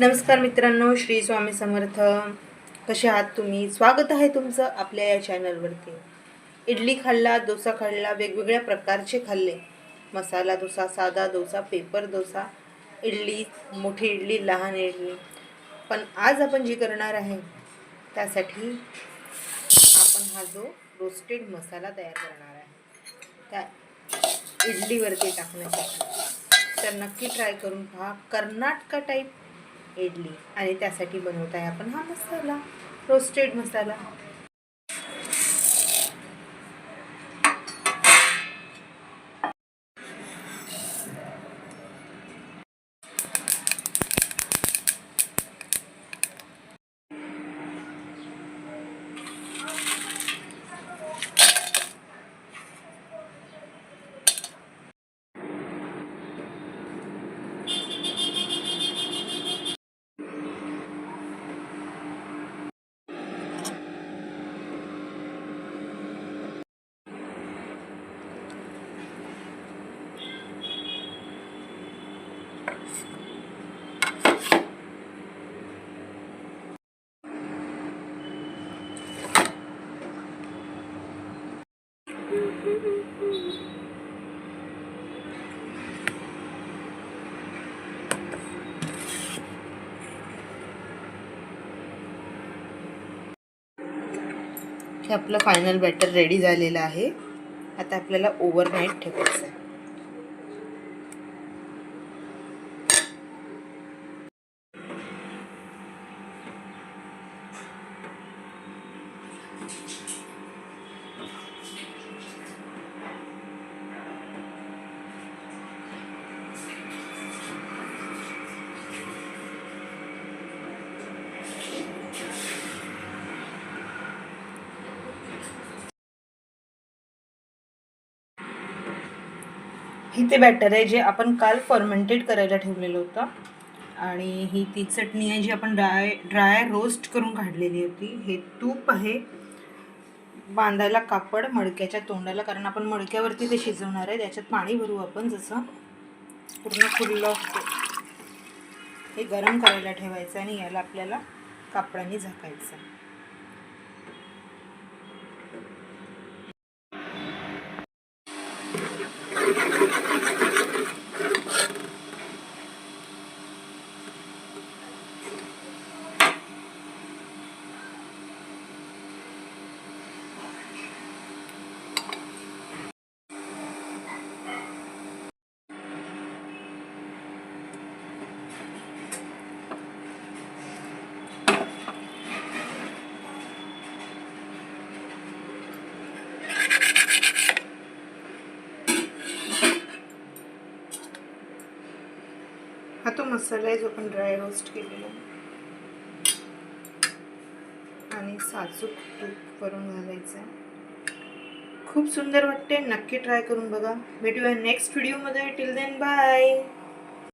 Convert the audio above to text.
नमस्कार मित्रांनो, श्री स्वामी समर्थ. कसे आहात तुम्ही? स्वागत आहे तुमचं आपल्या या चॅनलवरती. इडली खाल्ला, डोसा खाल्ला, वेगवेगळ्या प्रकारचे खाल्ले. मसाला डोसा, साधा डोसा, पेपर डोसा, इडली, मोठी इडली, लहान इडली. पण आज आपण जी करणार आहे त्यासाठी आपण हा जो रोस्टेड मसाला तयार करणार आहे त्या इडलीवरती टाकण्यासाठी. तर नक्की ट्राय करून पहा. कर्नाटका टाईप इडली आणि त्यासाठी बनवत आहे आपण हा मसाला, रोस्टेड मसाला. हे आपलं फायनल बॅटर रेडी झालेलं आहे. आता आपल्याला ओव्हरनाईट ठेवायचं आहे. ही ते बॅटर आहे जे आपण काल फर्मेंटेड करायला ठेवलेलं होतं. आणि ही ती चटणी आहे जी आपण ड्राय रोस्ट करून काढलेली होती. हे तूप आहे. बांधायला कापड मडक्याच्या तोंडाला, कारण आपण मडक्यावरती ते शिजवणार आहे. त्याच्यात पाणी भरू आपण जसं पूर्ण फुललं होतं. हे गरम करायला ठेवायचं आणि याला आपल्याला कापडाने झाकायचं. हा तो मसाला आहे जो आपण ड्राय रोस्ट केलेला आणि साजूक तूप वरून घालायचं आहे. खूप सुंदर वाटते. नक्की ट्राय करून बघा. भेटूया नेक्स्ट व्हिडिओमध्ये. Till then bye.